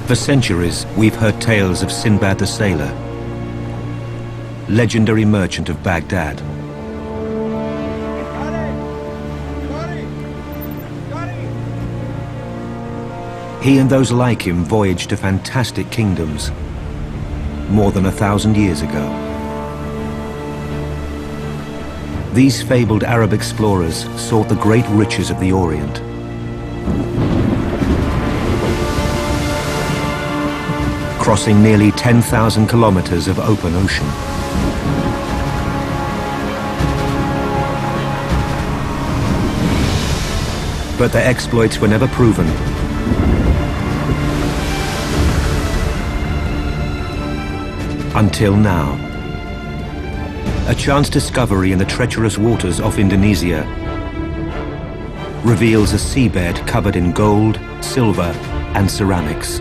For centuries, we've heard tales of Sinbad the Sailor, legendary merchant of Baghdad. He and those like him voyaged to fantastic kingdoms more than 1,000 years ago. These fabled Arab explorers sought the great riches of the Orient. Crossing nearly 10,000 kilometers of open ocean. But their exploits were never proven. Until now. A chance discovery in the treacherous waters off Indonesia reveals a seabed covered in gold, silver, and ceramics.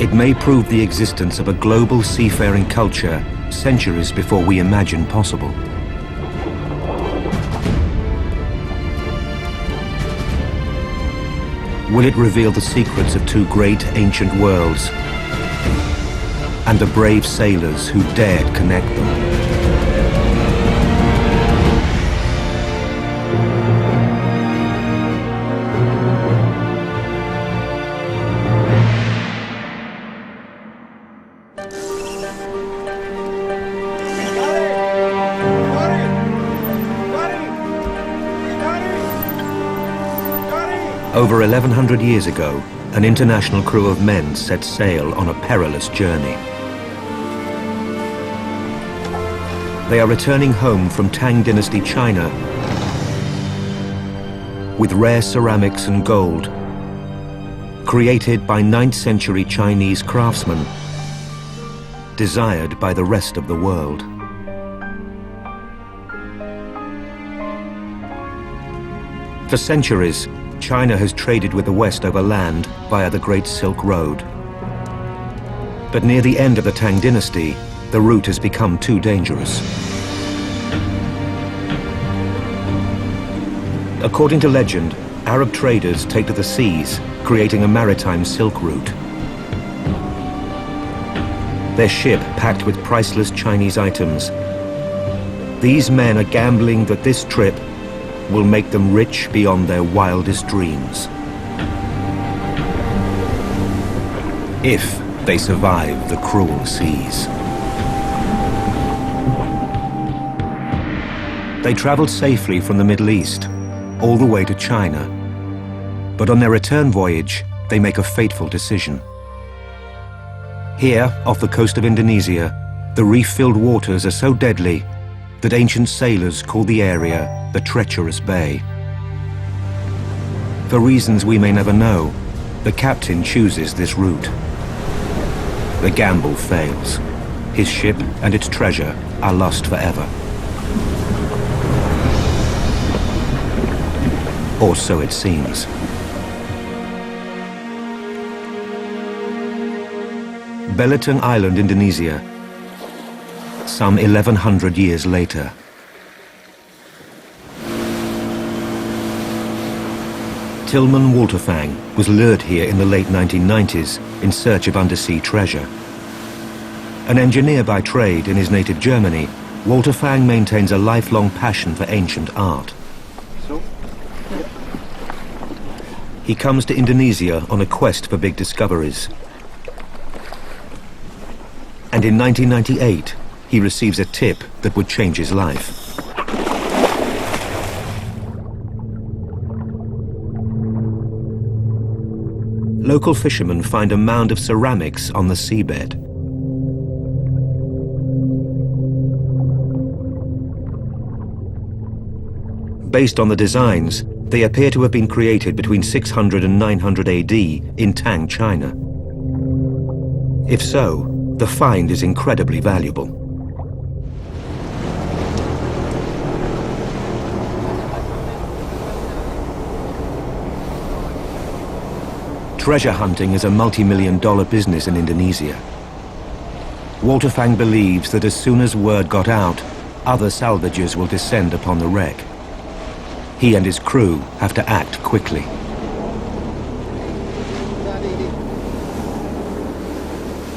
It may prove the existence of a global seafaring culture centuries before we imagine possible. Will it reveal the secrets of two great ancient worlds and the brave sailors who dared connect them? Over 1,100 years ago, an international crew of men set sail on a perilous journey. They are returning home from Tang Dynasty China with rare ceramics and gold created by 9th century Chinese craftsmen, desired by the rest of the world. For centuries, China has traded with the West over land via the Great Silk Road. But near the end of the Tang Dynasty, the route has become too dangerous. According to legend, Arab traders take to the seas, creating a maritime silk route. Their ship packed with priceless Chinese items. These men are gambling that this trip will make them rich beyond their wildest dreams. If they survive the cruel seas. They traveled safely from the Middle East, all the way to China. But on their return voyage, they make a fateful decision. Here, off the coast of Indonesia, the reef-filled waters are so deadly that ancient sailors call the area the Treacherous Bay. For reasons we may never know, the captain chooses this route. The gamble fails. His ship and its treasure are lost forever. Or so it seems. Belitung Island, Indonesia, some 1,100 years later. Tilman Walterfang was lured here in the late 1990s in search of undersea treasure. An engineer by trade in his native Germany, Walterfang maintains a lifelong passion for ancient art. He comes to Indonesia on a quest for big discoveries. And in 1998, he receives a tip that would change his life. Local fishermen find a mound of ceramics on the seabed. Based on the designs, they appear to have been created between 600 and 900 AD in Tang, China. If so, the find is incredibly valuable. Treasure hunting is a multi-million-dollar business in Indonesia. Walterfang believes that as soon as word got out, other salvagers will descend upon the wreck. He and his crew have to act quickly.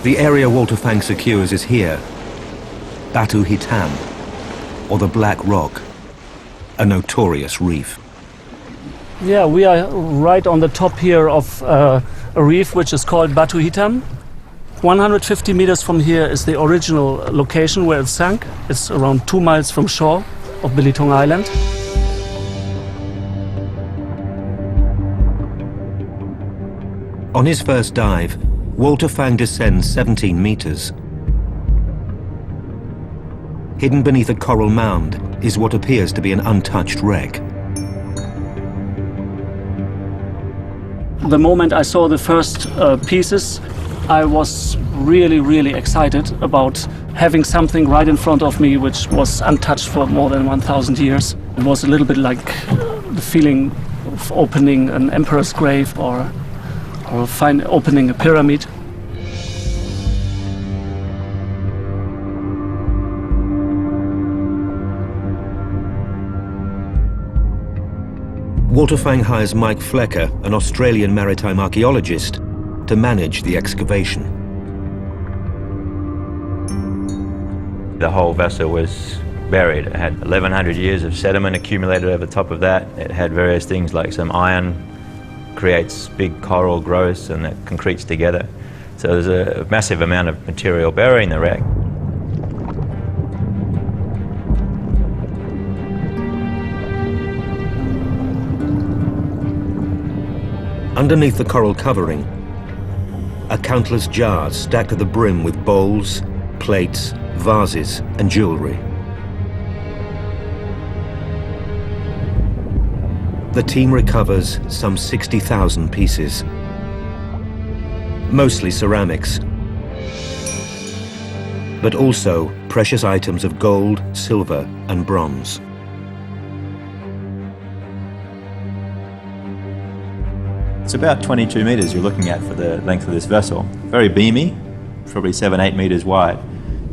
The area Walter Fang secures is here, Batu Hitam, or the Black Rock, a notorious reef. Yeah, we are right on the top here of a reef which is called Batu Hitam. 150 meters from here is the original location where it sank. It's around 2 miles from shore of Belitung Island. On his first dive, Walter Fang descends 17 meters. Hidden beneath a coral mound is what appears to be an untouched wreck. The moment I saw the first pieces, I was really excited about having something right in front of me which was untouched for more than 1,000 years. It was a little bit like the feeling of opening an emperor's grave or opening a pyramid. Walter Fang hires Mike Flecker, an Australian maritime archaeologist, to manage the excavation. The whole vessel was buried. It had 1,100 years of sediment accumulated over the top of that. It had various things like some iron creates big coral growths and it concretes together. So there's a massive amount of material burying the wreck. Underneath the coral covering are countless jars stacked to the brim with bowls, plates, vases, and jewelry. The team recovers some 60,000 pieces, mostly ceramics, but also precious items of gold, silver, and bronze. It's about 22 metres you're looking at for the length of this vessel. Very beamy, probably 7-8 metres wide.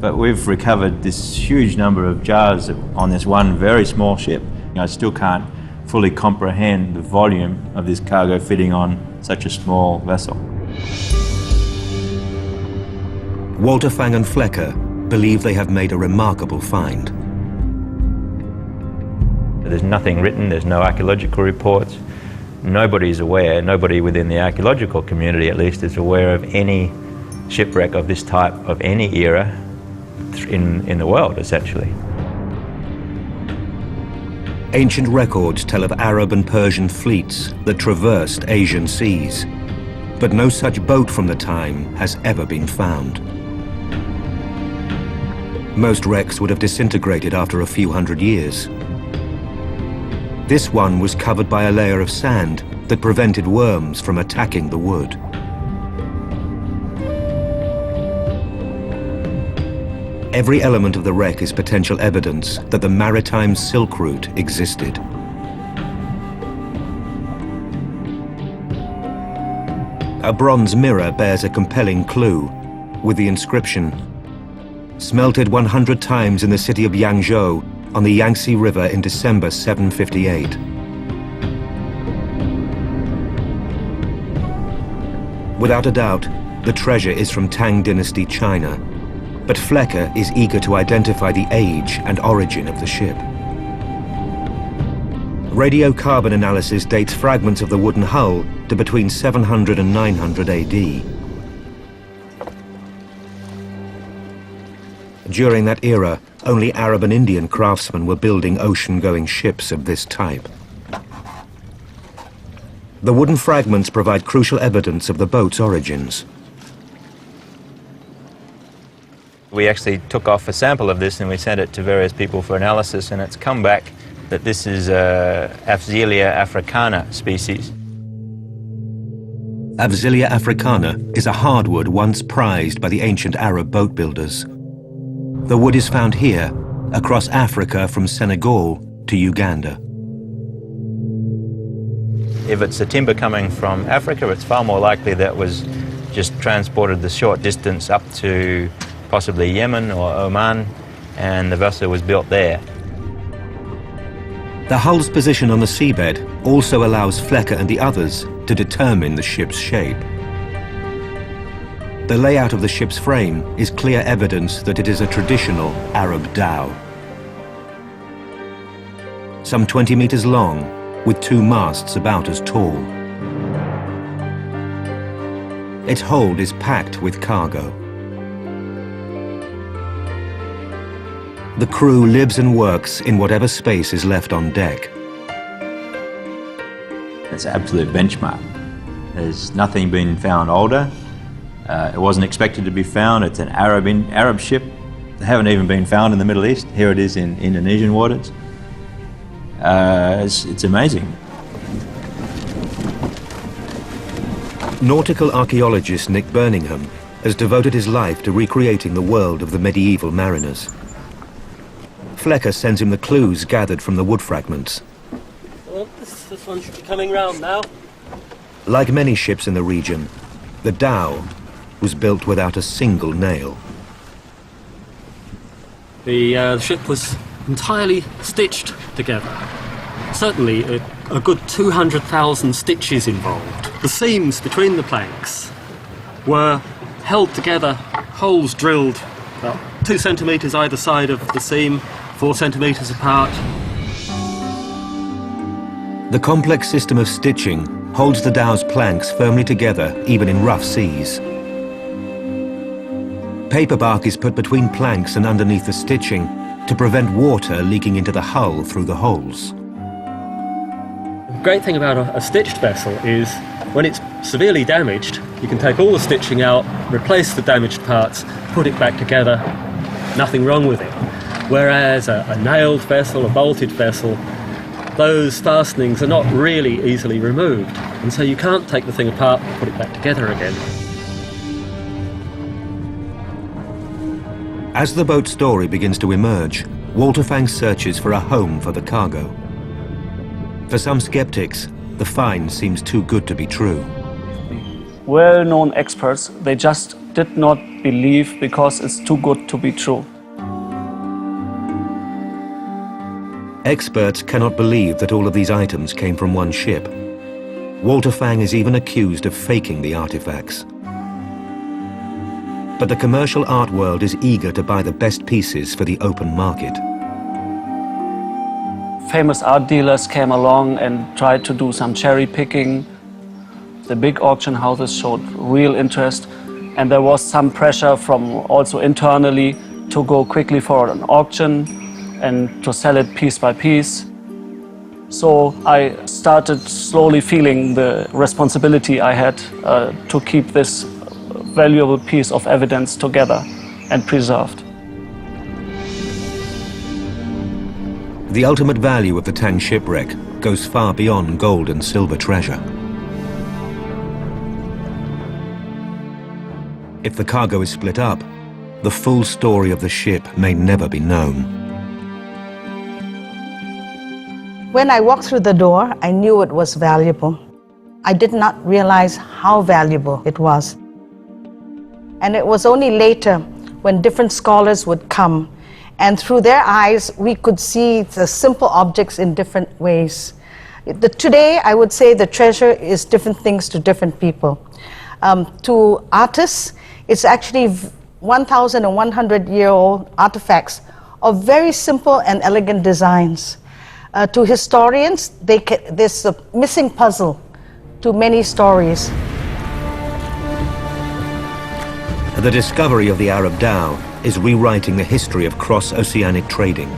But we've recovered this huge number of jars on this one very small ship. I still can't fully comprehend the volume of this cargo fitting on such a small vessel. Walter Fang and Flecker believe they have made a remarkable find. There's nothing written, there's no archaeological reports. Nobody's aware, nobody within the archaeological community at least, is aware of any shipwreck of this type of any era in the world, essentially. Ancient records tell of Arab and Persian fleets that traversed Asian seas, but no such boat from the time has ever been found. Most wrecks would have disintegrated after a few hundred years. This one was covered by a layer of sand that prevented worms from attacking the wood. Every element of the wreck is potential evidence that the maritime Silk Route existed. A bronze mirror bears a compelling clue with the inscription, "Smelted 100 times in the city of Yangzhou on the Yangtze River in December 758. Without a doubt, the treasure is from Tang Dynasty China, but Flecker is eager to identify the age and origin of the ship. Radiocarbon analysis dates fragments of the wooden hull to between 700 and 900 AD. During that era, only Arab and Indian craftsmen were building ocean-going ships of this type. The wooden fragments provide crucial evidence of the boat's origins. We actually took off a sample of this and we sent it to various people for analysis, and it's come back that this is Afzelia africana species. Afzelia africana is a hardwood once prized by the ancient Arab boat builders. The wood is found here, across Africa from Senegal to Uganda. If it's a timber coming from Africa, it's far more likely that it was just transported the short distance up to possibly Yemen or Oman, and the vessel was built there. The hull's position on the seabed also allows Flecker and the others to determine the ship's shape. The layout of the ship's frame is clear evidence that it is a traditional Arab dhow. Some 20 meters long, with 2 masts about as tall. Its hold is packed with cargo. The crew lives and works in whatever space is left on deck. It's an absolute benchmark. There's nothing been found older. It wasn't expected to be found. It's an Arab ship. They haven't even been found in the Middle East. Here it is in Indonesian waters. It's amazing. Nautical archaeologist Nick Birmingham has devoted his life to recreating the world of the medieval mariners. Flecker sends him the clues gathered from the wood fragments. Well, this one should be coming round now. Like many ships in the region, the dhow was built without a single nail. The ship was entirely stitched together. Certainly a good 200,000 stitches involved. The seams between the planks were held together, holes drilled about 2 centimetres either side of the seam, 4 centimetres apart. The complex system of stitching holds the dhow's planks firmly together even in rough seas. Paper bark is put between planks and underneath the stitching to prevent water leaking into the hull through the holes. The great thing about a stitched vessel is when it's severely damaged, you can take all the stitching out, replace the damaged parts, put it back together, nothing wrong with it. Whereas a nailed vessel, a bolted vessel, those fastenings are not really easily removed, and so you can't take the thing apart and put it back together again. As the boat's story begins to emerge, Walter Fang searches for a home for the cargo. For some skeptics, the find seems too good to be true. Well-known experts, they just did not believe because it's too good to be true. Experts cannot believe that all of these items came from one ship. Walter Fang is even accused of faking the artifacts. But the commercial art world is eager to buy the best pieces for the open market. Famous art dealers came along and tried to do some cherry picking. The big auction houses showed real interest, and there was some pressure from also internally to go quickly for an auction and to sell it piece by piece. So I started slowly feeling the responsibility I had to keep this valuable piece of evidence together and preserved. The ultimate value of the Tang shipwreck goes far beyond gold and silver treasure. If the cargo is split up, the full story of the ship may never be known. When I walked through the door, I knew it was valuable. I did not realize how valuable it was. And it was only later when different scholars would come, and through their eyes, we could see the simple objects in different ways. Today, I would say the treasure is different things to different people. To artists, it's actually 1,100-year-old artifacts of very simple and elegant designs. To historians, there's a missing puzzle to many stories. The discovery of the Arab dhow is rewriting the history of cross-oceanic trading.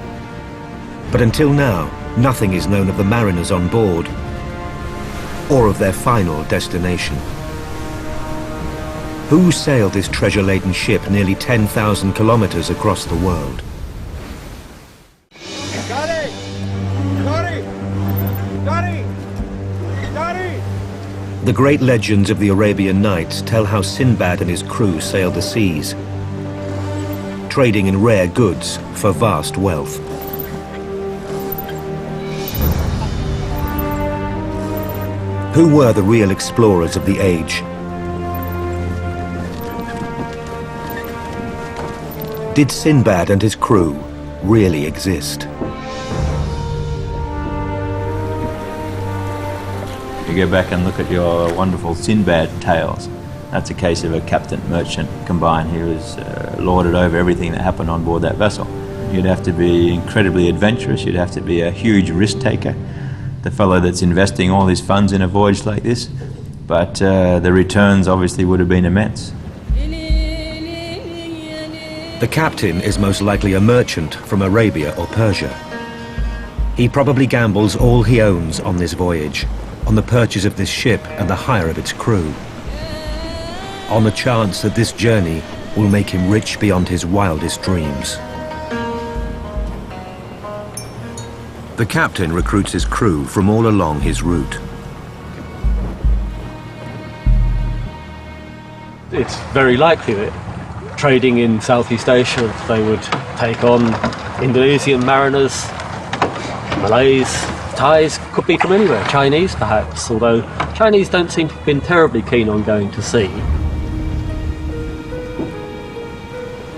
But until now, nothing is known of the mariners on board or of their final destination. Who sailed this treasure-laden ship nearly 10,000 kilometers across the world? The great legends of the Arabian Nights tell how Sinbad and his crew sailed the seas, trading in rare goods for vast wealth. Who were the real explorers of the age? Did Sinbad and his crew really exist? You go back and look at your wonderful Sinbad tales, That's a case of a captain-merchant combined. He was lorded over everything that happened on board that vessel. You'd have to be incredibly adventurous, you'd have to be a huge risk taker, the fellow that's investing all his funds in a voyage like this, but the returns obviously would have been immense. The captain is most likely a merchant from Arabia or Persia. He probably gambles all he owns on this voyage, on the purchase of this ship and the hire of its crew, on the chance that this journey will make him rich beyond his wildest dreams. The captain recruits his crew from all along his route. It's very likely that trading in Southeast Asia, they would take on Indonesian mariners, Malays, Thais, could be from anywhere, Chinese perhaps, although Chinese don't seem to have been terribly keen on going to sea.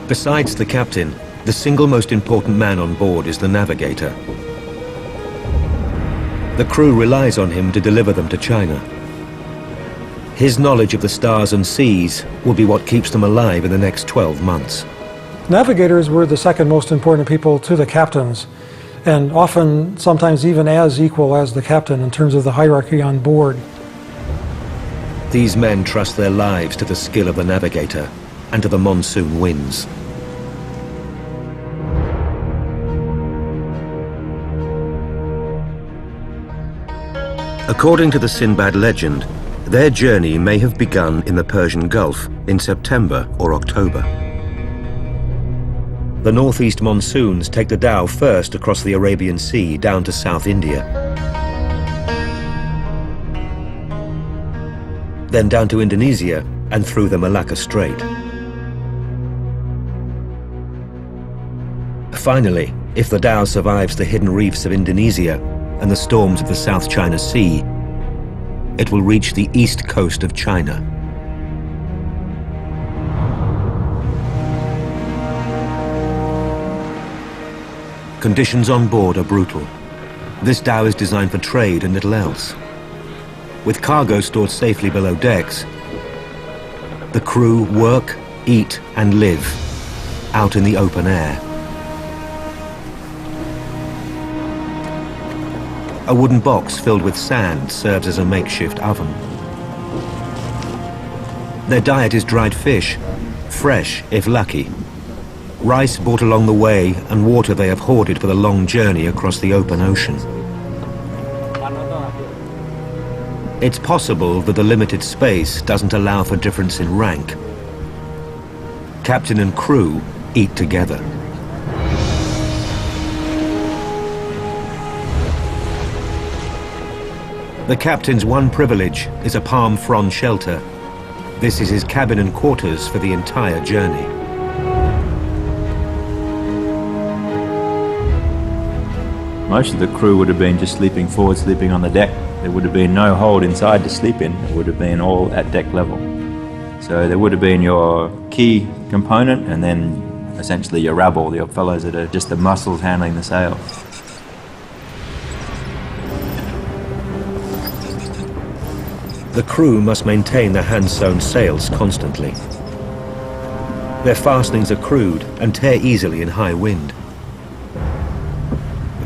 Besides the captain, the single most important man on board is the navigator. The crew relies on him to deliver them to China. His knowledge of the stars and seas will be what keeps them alive in the next 12 months. Navigators were the second most important people to the captains, and often, sometimes even as equal as the captain in terms of the hierarchy on board. These men trust their lives to the skill of the navigator and to the monsoon winds. According to the Sinbad legend, their journey may have begun in the Persian Gulf in September or October. The northeast monsoons take the dhow first across the Arabian Sea down to South India, then down to Indonesia and through the Malacca Strait. Finally, if the dhow survives the hidden reefs of Indonesia and the storms of the South China Sea, it will reach the east coast of China. Conditions on board are brutal. This dhow is designed for trade and little else. With cargo stored safely below decks, the crew work, eat and live out in the open air. A wooden box filled with sand serves as a makeshift oven. Their diet is dried fish, fresh if lucky, rice bought along the way and water they have hoarded for the long journey across the open ocean. It's possible that the limited space doesn't allow for difference in rank. Captain and crew eat together. The captain's one privilege is a palm frond shelter. This is his cabin and quarters for the entire journey. Most of the crew would have been just sleeping forward, sleeping on the deck. There would have been no hold inside to sleep in. It would have been all at deck level. So there would have been your key component and then essentially your rabble, your fellows that are just the muscles handling the sails. The crew must maintain their hand-sewn sails constantly. Their fastenings are crude and tear easily in high wind.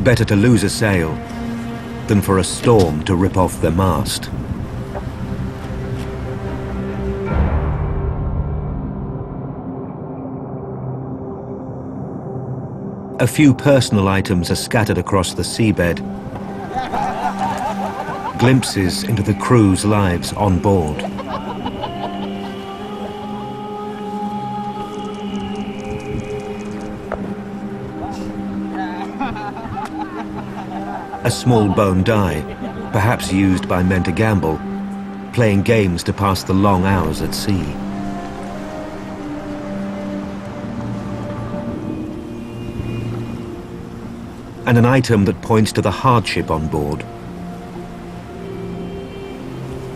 Better to lose a sail than for a storm to rip off their mast. A few personal items are scattered across the seabed. Glimpses into the crew's lives on board. A small bone die, perhaps used by men to gamble, playing games to pass the long hours at sea. And an item that points to the hardship on board.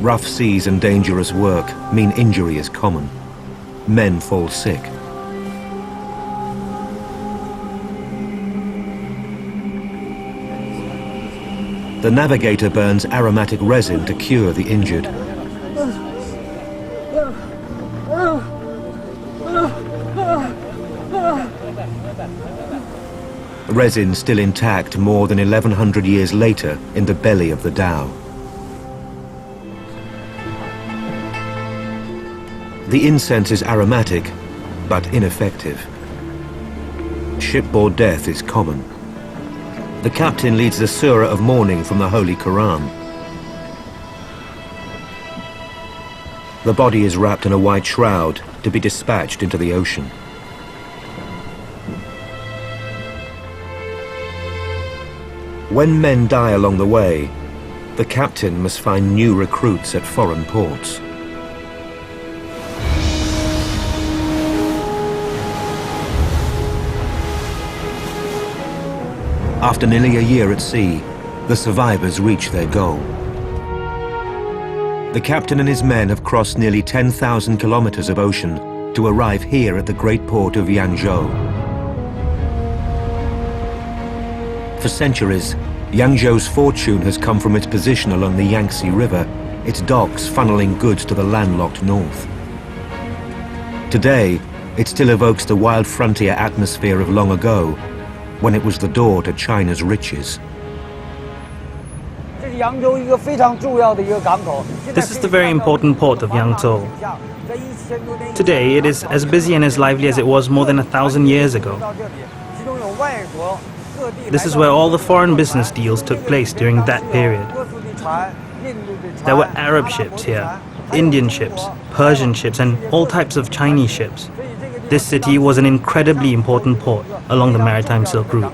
Rough seas and dangerous work mean injury is common. Men fall sick. The navigator burns aromatic resin to cure the injured. Resin still intact more than 1100 years later in the belly of the dhow. The incense is aromatic, but ineffective. Shipboard death is common. The captain leads the surah of mourning from the Holy Quran. The body is wrapped in a white shroud to be dispatched into the ocean. When men die along the way, the captain must find new recruits at foreign ports. After nearly a year at sea, the survivors reach their goal. The captain and his men have crossed nearly 10,000 kilometers of ocean to arrive here at the great port of Yangzhou. For centuries, Yangzhou's fortune has come from its position along the Yangtze River, its docks funneling goods to the landlocked north. Today, it still evokes the wild frontier atmosphere of long ago, when it was the door to China's riches. This is the very important port of Yangzhou. Today, it is as busy and as lively as it was more than 1,000 years ago. This is where all the foreign business deals took place during that period. There were Arab ships here, Indian ships, Persian ships, and all types of Chinese ships. This city was an incredibly important port along the maritime Silk Route.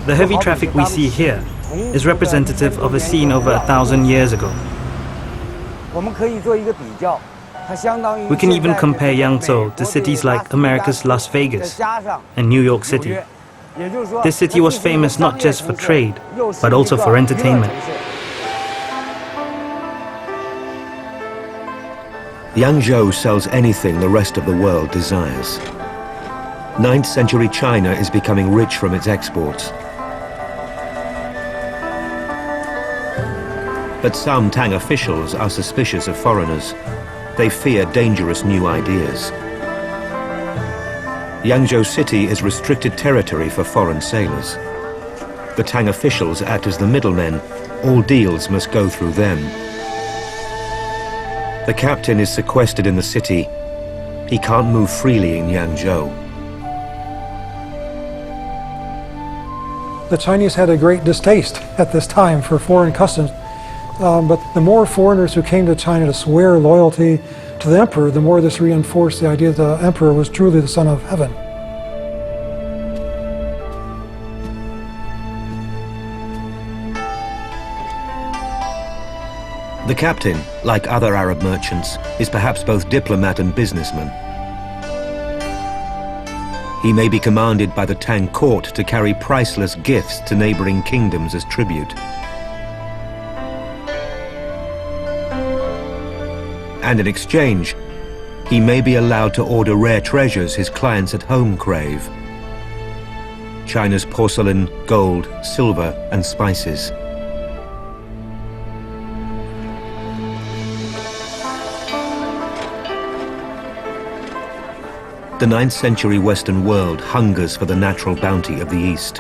The heavy traffic we see here is representative of a scene over 1,000 years ago. We can even compare Yangzhou to cities like America's Las Vegas and New York City. This city was famous not just for trade, but also for entertainment. Yangzhou sells anything the rest of the world desires. 9th century China is becoming rich from its exports. But some Tang officials are suspicious of foreigners. They fear dangerous new ideas. Yangzhou city is restricted territory for foreign sailors. The Tang officials act as the middlemen. All deals must go through them. The captain is sequestered in the city. He can't move freely in Yangzhou. The Chinese had a great distaste at this time for foreign customs, but the more foreigners who came to China to swear loyalty to the emperor, the more this reinforced the idea that the emperor was truly the son of heaven. The captain, like other Arab merchants, is perhaps both diplomat and businessman. He may be commanded by the Tang court to carry priceless gifts to neighboring kingdoms as tribute. And in exchange, he may be allowed to order rare treasures his clients at home crave. China's porcelain, gold, silver, and spices. The 9th century Western world hungers for the natural bounty of the East.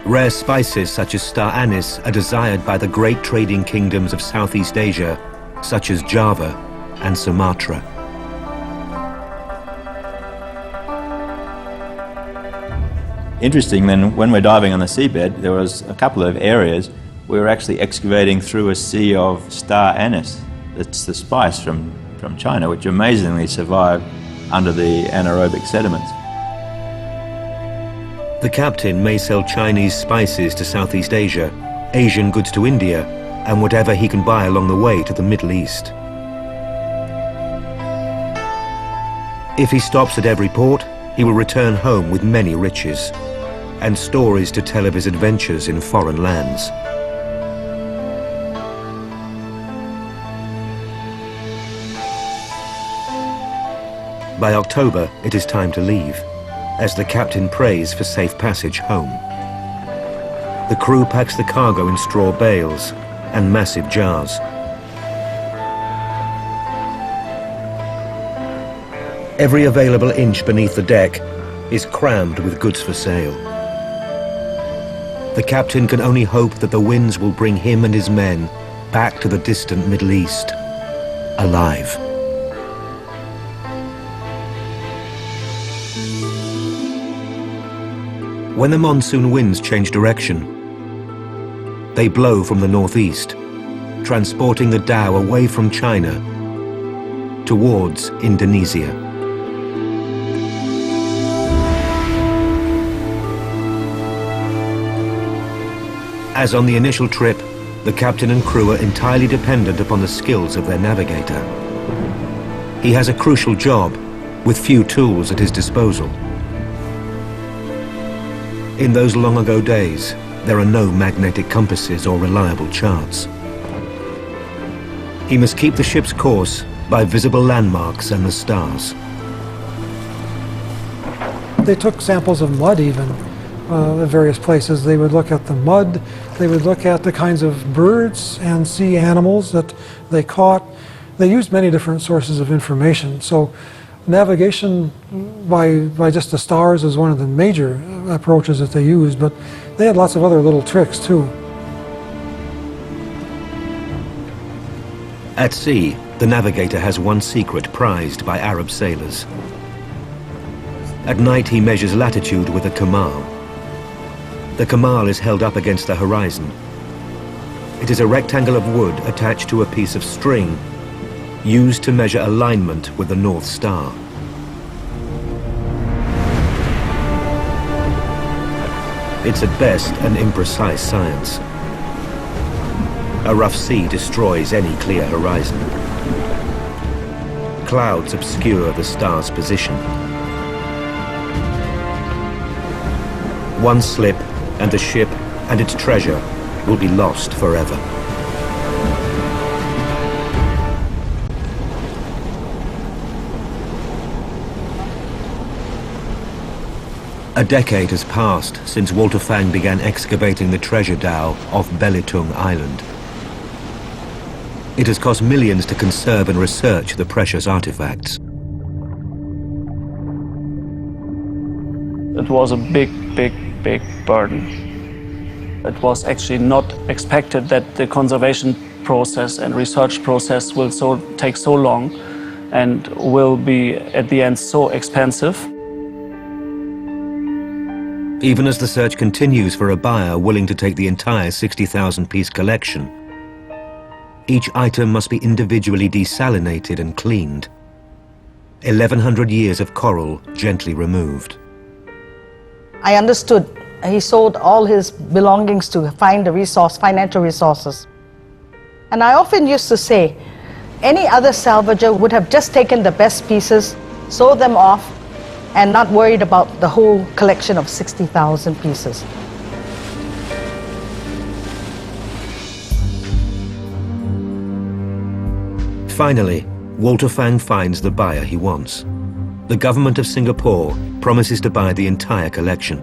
Rare spices such as star anise are desired by the great trading kingdoms of Southeast Asia, such as Java and Sumatra. Interesting, then, when we're diving on the seabed, there was a couple of areas we were actually excavating through a sea of star anise. That's the spice from China, which amazingly survived under the anaerobic sediments. The captain may sell Chinese spices to Southeast Asia, Asian goods to India, and whatever he can buy along the way to the Middle East. If he stops at every port, he will return home with many riches and stories to tell of his adventures in foreign lands. By October, it is time to leave, as the captain prays for safe passage home. The crew packs the cargo in straw bales and massive jars. Every available inch beneath the deck is crammed with goods for sale. The captain can only hope that the winds will bring him and his men back to the distant Middle East, alive. When the monsoon winds change direction, they blow from the northeast, transporting the dhow away from China towards Indonesia. As on the initial trip, the captain and crew are entirely dependent upon the skills of their navigator. He has a crucial job with few tools at his disposal. In those long ago days, there are no magnetic compasses or reliable charts. He must keep the ship's course by visible landmarks and the stars. They took samples of mud even. At various places. They would look at the mud, they would look at the kinds of birds and sea animals that they caught. They used many different sources of information. So navigation by just the stars is one of the major approaches that they used, but they had lots of other little tricks too. At sea, the navigator has one secret prized by Arab sailors. At night he measures latitude with a kamal. The kamal is held up against the horizon. It is a rectangle of wood attached to a piece of string used to measure alignment with the North Star. It's at best an imprecise science. A rough sea destroys any clear horizon. Clouds obscure the star's position. One slip and the ship and its treasure will be lost forever. A decade has passed since Walter Fang began excavating the treasure dhow off Belitung Island. It has cost millions to conserve and research the precious artifacts. It was a big burden. It was actually not expected that the conservation process and research process will take so long and will be at the end so expensive. Even as the search continues for a buyer willing to take the entire 60,000-piece collection, each item must be individually desalinated and cleaned. 1,100 years of coral gently removed. I understood he sold all his belongings to find the financial resources. And I often used to say, any other salvager would have just taken the best pieces, sold them off, and not worried about the whole collection of 60,000 pieces. Finally, Walter Fang finds the buyer he wants. The government of Singapore promises to buy the entire collection.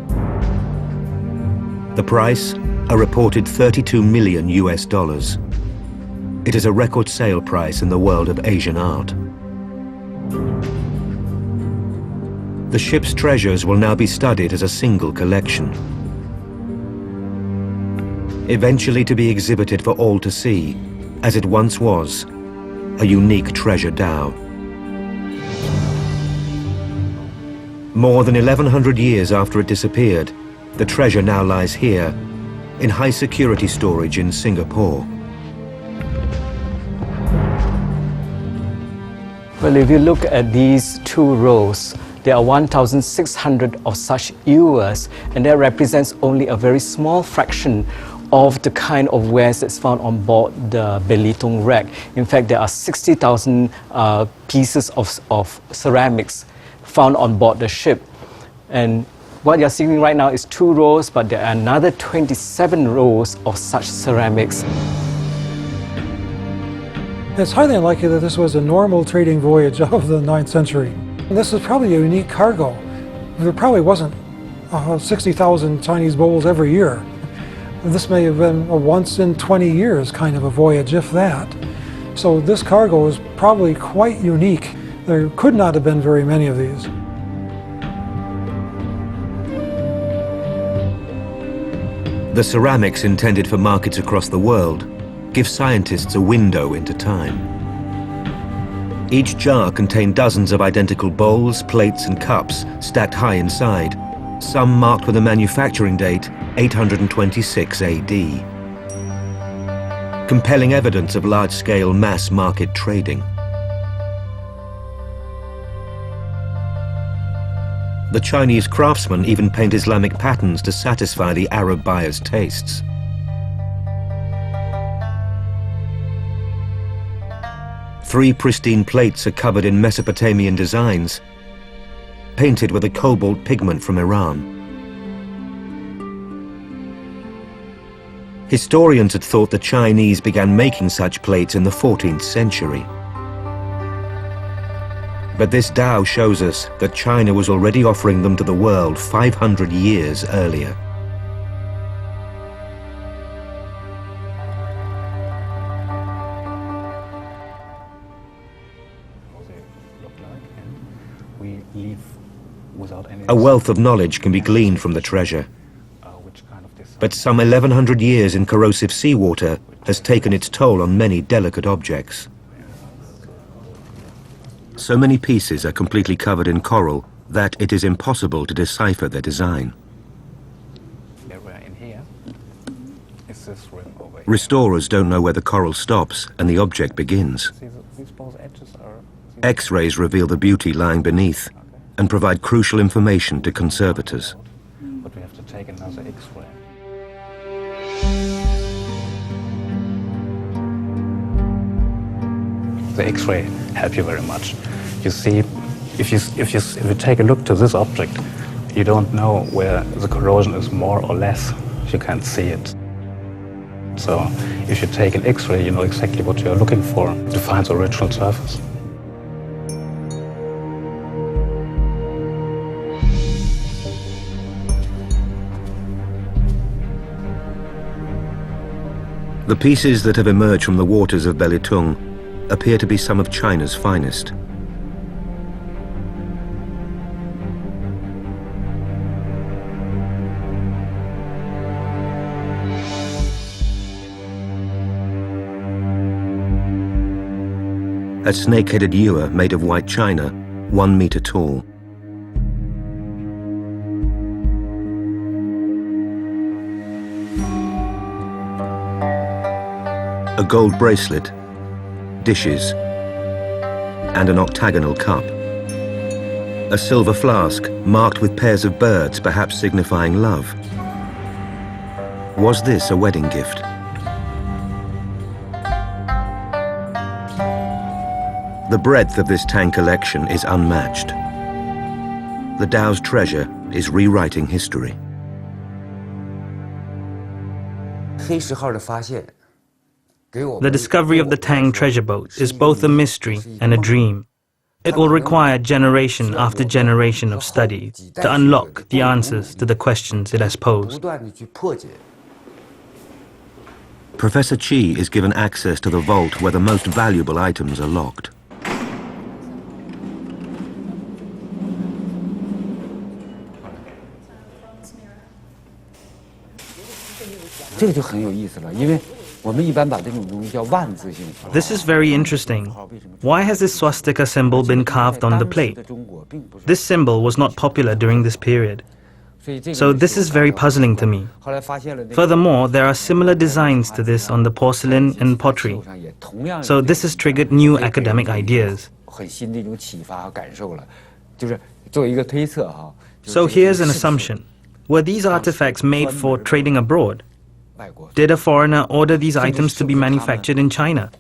The price, a reported $32 million US. It is a record sale price in the world of Asian art. The ship's treasures will now be studied as a single collection, eventually to be exhibited for all to see, as it once was, a unique treasure dhow. More than 1,100 years after it disappeared, the treasure now lies here, in high security storage in Singapore. Well, if you look at these two rows, there are 1,600 of such ewers, and that represents only a very small fraction of the kind of wares that's found on board the Belitung wreck. In fact, there are 60,000 pieces of ceramics found on board the ship. And what you're seeing right now is 2 rows, but there are another 27 rows of such ceramics. It's highly unlikely that this was a normal trading voyage of the 9th century. This is probably a unique cargo. There probably wasn't 60,000 Chinese bowls every year. This may have been a once in 20 years kind of a voyage, if that. So this cargo is probably quite unique. There could not have been very many of these. The ceramics intended for markets across the world give scientists a window into time. Each jar contained dozens of identical bowls, plates and cups stacked high inside, some marked with a manufacturing date 826 AD. Compelling evidence of large-scale mass market trading. The Chinese craftsmen even paint Islamic patterns to satisfy the Arab buyers' tastes. Three pristine plates are covered in Mesopotamian designs, painted with a cobalt pigment from Iran. Historians had thought the Chinese began making such plates in the 14th century. But this Dao shows us that China was already offering them to the world 500 years earlier. A wealth of knowledge can be gleaned from the treasure. But some 1100 years in corrosive seawater has taken its toll on many delicate objects. So many pieces are completely covered in coral that it is impossible to decipher their design. Restorers don't know where the coral stops and the object begins. X-rays reveal the beauty lying beneath and provide crucial information to conservators. But we have to take another X-ray. The X-ray help you very much. You see, if you take a look to this object, you don't know where the corrosion is more or less. You can't see it. So if you take an X-ray, you know exactly what you are looking for to find the original surface. The pieces that have emerged from the waters of Belitung appear to be some of China's finest. A snake-headed ewer made of white china, 1 meter tall. A gold bracelet, dishes, and an octagonal cup. A silver flask marked with pairs of birds, perhaps signifying love. Was this a wedding gift? The breadth of this Tang collection is unmatched. The Dao's treasure is rewriting history. The discovery of the Tang treasure boat is both a mystery and a dream. It will require generation after generation of study to unlock the answers to the questions it has posed. Professor Chi is given access to the vault where the most valuable items are locked. This is very interesting. Why has this swastika symbol been carved on the plate? This symbol was not popular during this period. So this is very puzzling to me. Furthermore, there are similar designs to this on the porcelain and pottery. So this has triggered new academic ideas. So here's an assumption. Were these artifacts made for trading abroad? Did a foreigner order these items to be manufactured in China?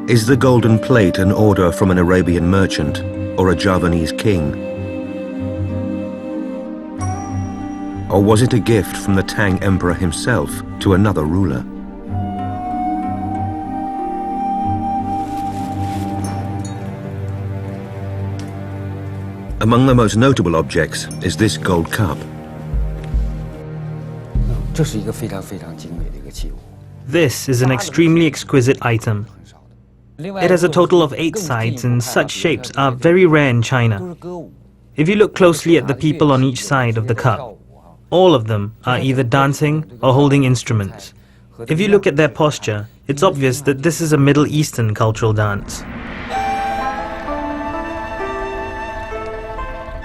Is the golden plate an order from an Arabian merchant or a Javanese king? Or was it a gift from the Tang emperor himself to another ruler? Among the most notable objects is this gold cup. This is an extremely exquisite item. It has a total of 8 sides, and such shapes are very rare in China. If you look closely at the people on each side of the cup, all of them are either dancing or holding instruments. If you look at their posture, it's obvious that this is a Middle Eastern cultural dance.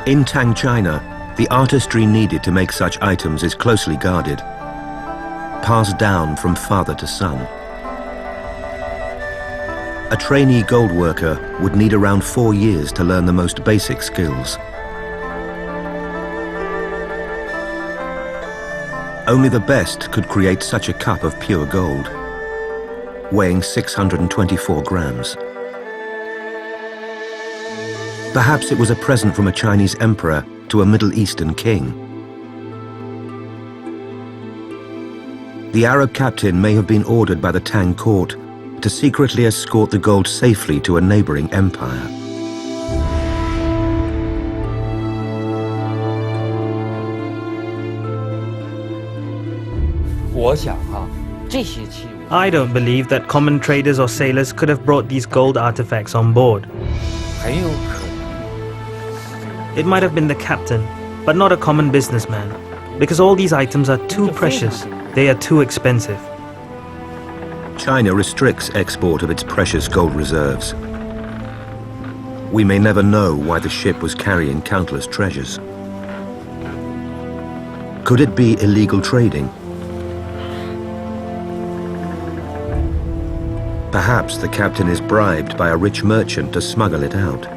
In Tang, China, the artistry needed to make such items is closely guarded, passed down from father to son. A trainee gold worker would need around 4 years to learn the most basic skills. Only the best could create such a cup of pure gold, weighing 624 grams. Perhaps it was a present from a Chinese emperor to a Middle Eastern king. The Arab captain may have been ordered by the Tang court to secretly escort the gold safely to a neighboring empire. I don't believe that common traders or sailors could have brought these gold artifacts on board. It might have been the captain, but not a common businessman, because all these items are too precious, they are too expensive. China restricts export of its precious gold reserves. We may never know why the ship was carrying countless treasures. Could it be illegal trading? Perhaps the captain is bribed by a rich merchant to smuggle it out.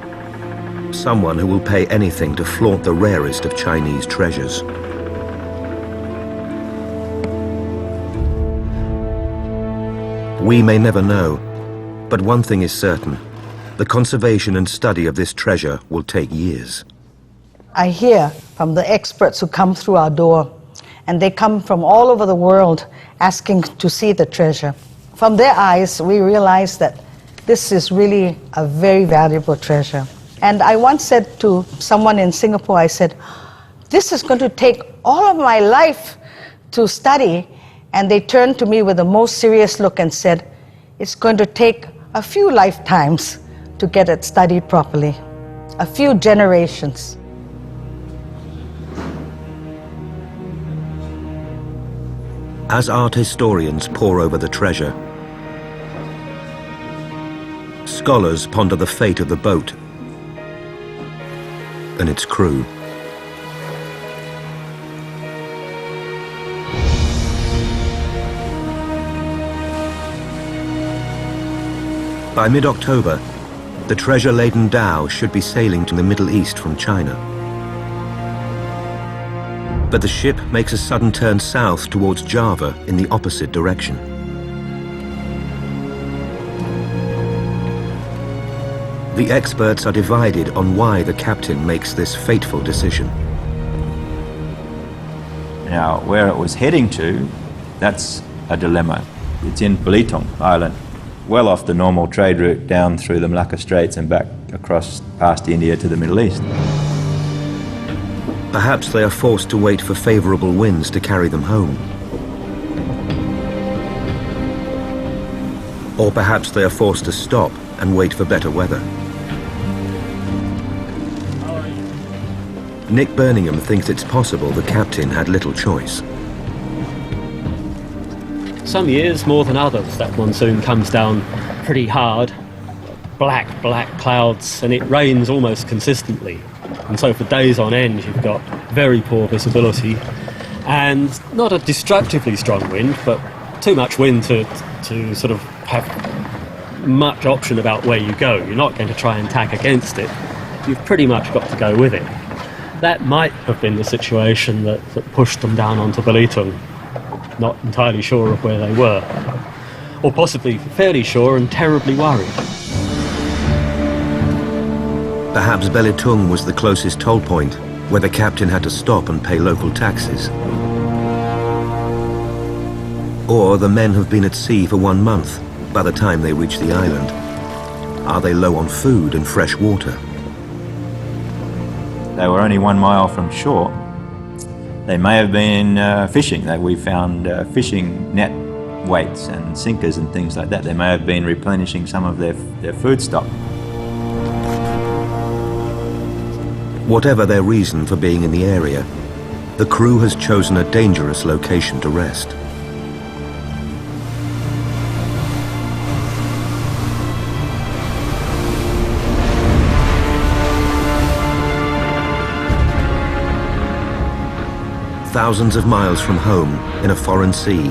Someone who will pay anything to flaunt the rarest of Chinese treasures. We may never know, but one thing is certain. The conservation and study of this treasure will take years. I hear from the experts who come through our door, and they come from all over the world asking to see the treasure. From their eyes, we realize that this is really a very valuable treasure. And I once said to someone in Singapore, I said, this is going to take all of my life to study. And they turned to me with the most serious look and said, it's going to take a few lifetimes to get it studied properly, a few generations. As art historians pore over the treasure, scholars ponder the fate of the boat and its crew. By mid-October, the treasure-laden dhow should be sailing to the Middle East from China. But the ship makes a sudden turn south towards Java in the opposite direction. The experts are divided on why the captain makes this fateful decision. Now, where it was heading to, that's a dilemma. It's in Belitung Island, well off the normal trade route down through the Malacca Straits and back across past India to the Middle East. Perhaps they are forced to wait for favorable winds to carry them home. Or perhaps they are forced to stop and wait for better weather. Nick Birningham thinks it's possible the captain had little choice. Some years, more than others, that monsoon comes down pretty hard. Black clouds, and it rains almost consistently. And so for days on end, you've got very poor visibility. And not a destructively strong wind, but too much wind to sort of have much option about where you go. You're not going to try and tack against it. You've pretty much got to go with it. That might have been the situation that pushed them down onto Belitung. Not entirely sure of where they were. Or possibly fairly sure and terribly worried. Perhaps Belitung was the closest toll point where the captain had to stop and pay local taxes. Or the men have been at sea for 1 month by the time they reach the island. Are they low on food and fresh water? they were only 1 mile from shore, they may have been fishing. We found fishing net weights and sinkers and things like that. They may have been replenishing some of their food stock. Whatever their reason for being in the area, the crew has chosen a dangerous location to rest. Thousands of miles from home, in a foreign sea,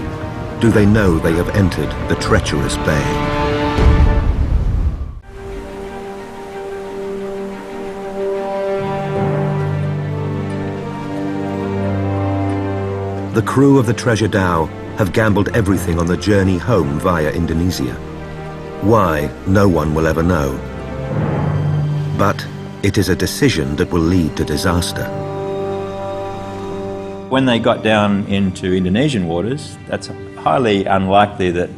do they know they have entered the treacherous bay? The crew of the treasure dhow have gambled everything on the journey home via Indonesia. Why, no one will ever know. But it is a decision that will lead to disaster. When they got down into Indonesian waters, that's highly unlikely that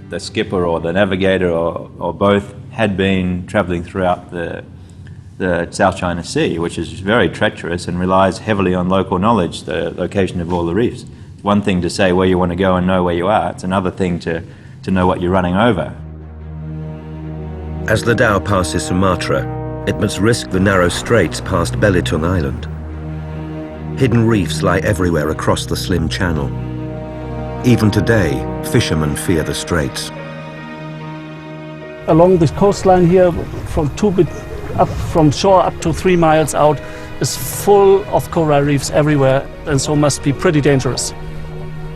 the skipper or the navigator or both had been travelling throughout the South China Sea, which is very treacherous and relies heavily on local knowledge, the location of all the reefs. It's one thing to say where you want to go and know where you are. It's another thing to know what you're running over. As the dhow passes Sumatra, it must risk the narrow straits past Belitung Island. Hidden reefs lie everywhere across the slim channel. Even today, fishermen fear the straits. Along the coastline here, from shore up to 3 miles out, is full of coral reefs everywhere, and so must be pretty dangerous.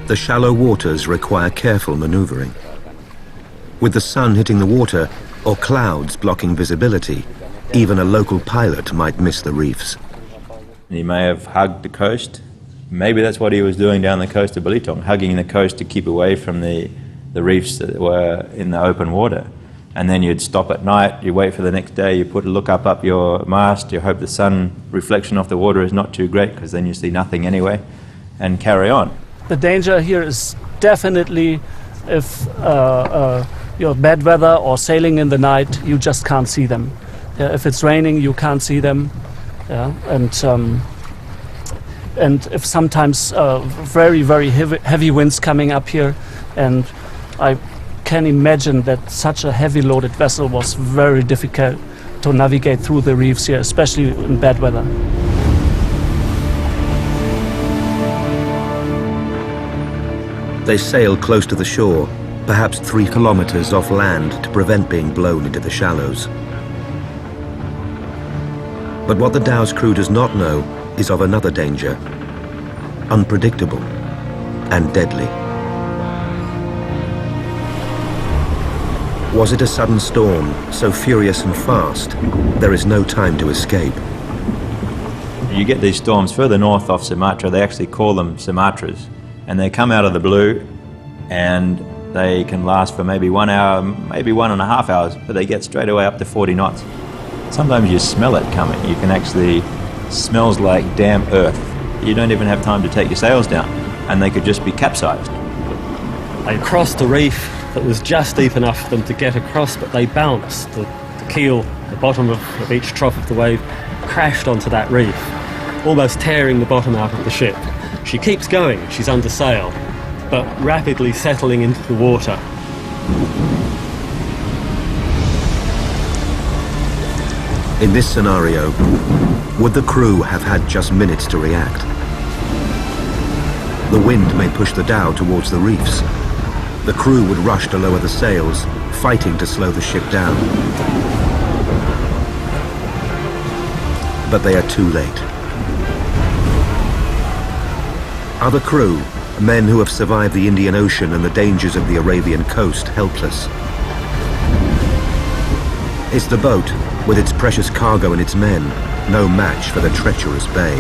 The shallow waters require careful maneuvering. With the sun hitting the water or clouds blocking visibility, even a local pilot might miss the reefs. He may have hugged the coast. Maybe that's what he was doing down the coast of Belitung, hugging the coast to keep away from the reefs that were in the open water. And then you'd stop at night, you wait for the next day, you look up your mast, you hope the sun reflection off the water is not too great, because then you see nothing anyway, and carry on. The danger here is definitely if you're bad weather or sailing in the night, you just can't see them. If it's raining, you can't see them. Yeah, and if sometimes very, very heavy winds coming up here, and I can imagine that such a heavy loaded vessel was very difficult to navigate through the reefs here, especially in bad weather. They sail close to the shore, perhaps 3 kilometers off land, to prevent being blown into the shallows. But what the dhow's crew does not know is of another danger, unpredictable and deadly. Was it a sudden storm, so furious and fast, there is no time to escape? You get these storms further north off Sumatra, they actually call them Sumatras, and they come out of the blue and they can last for maybe 1 hour, maybe 1.5 hours, but they get straight away up to 40 knots. Sometimes you smell it coming. You can actually, smells like damp earth. You don't even have time to take your sails down, and they could just be capsized. They crossed the reef that was just deep enough for them to get across, but they bounced. The keel, the bottom of each trough of the wave, crashed onto that reef, almost tearing the bottom out of the ship. She keeps going, she's under sail, but rapidly settling into the water. In this scenario, would the crew have had just minutes to react? The wind may push the dhow towards the reefs. The crew would rush to lower the sails, fighting to slow the ship down. But they are too late. Are the crew, men who have survived the Indian Ocean and the dangers of the Arabian coast, helpless? Is the boat, with its precious cargo and its men, no match for the treacherous bay?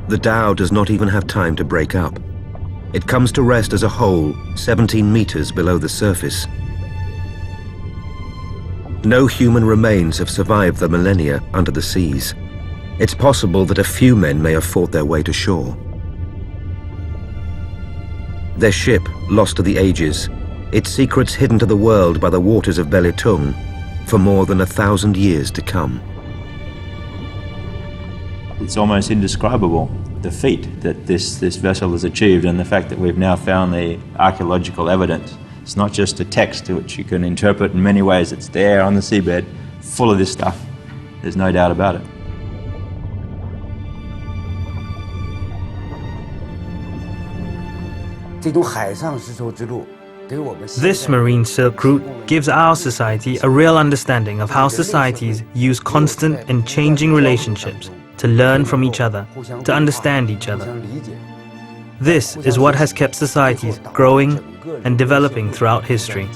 The dhow does not even have time to break up. It comes to rest as a whole, 17 meters below the surface. No human remains have survived the millennia under the seas. It's possible that a few men may have fought their way to shore. Their ship, lost to the ages, its secrets hidden to the world by the waters of Belitung for more than 1,000 years to come. It's almost indescribable, the feat that this vessel has achieved, and the fact that we've now found the archaeological evidence. It's not just a text which you can interpret in many ways. It's there on the seabed, full of this stuff. There's no doubt about it. This marine Silk Route gives our society a real understanding of how societies use constant and changing relationships to learn from each other, to understand each other. This is what has kept societies growing and developing throughout history.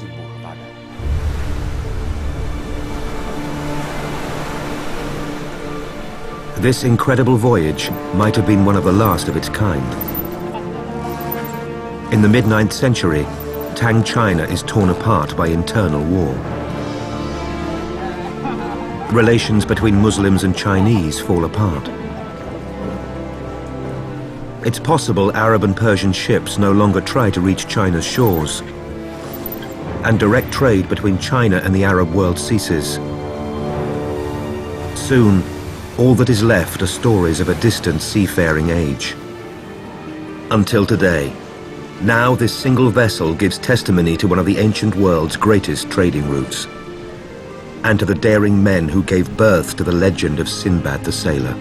This incredible voyage might have been one of the last of its kind. In the mid-9th century, Tang China is torn apart by internal war. Relations between Muslims and Chinese fall apart. It's possible Arab and Persian ships no longer try to reach China's shores, and direct trade between China and the Arab world ceases. Soon, all that is left are stories of a distant seafaring age. Until today, now this single vessel gives testimony to one of the ancient world's greatest trading routes, and to the daring men who gave birth to the legend of Sinbad the Sailor.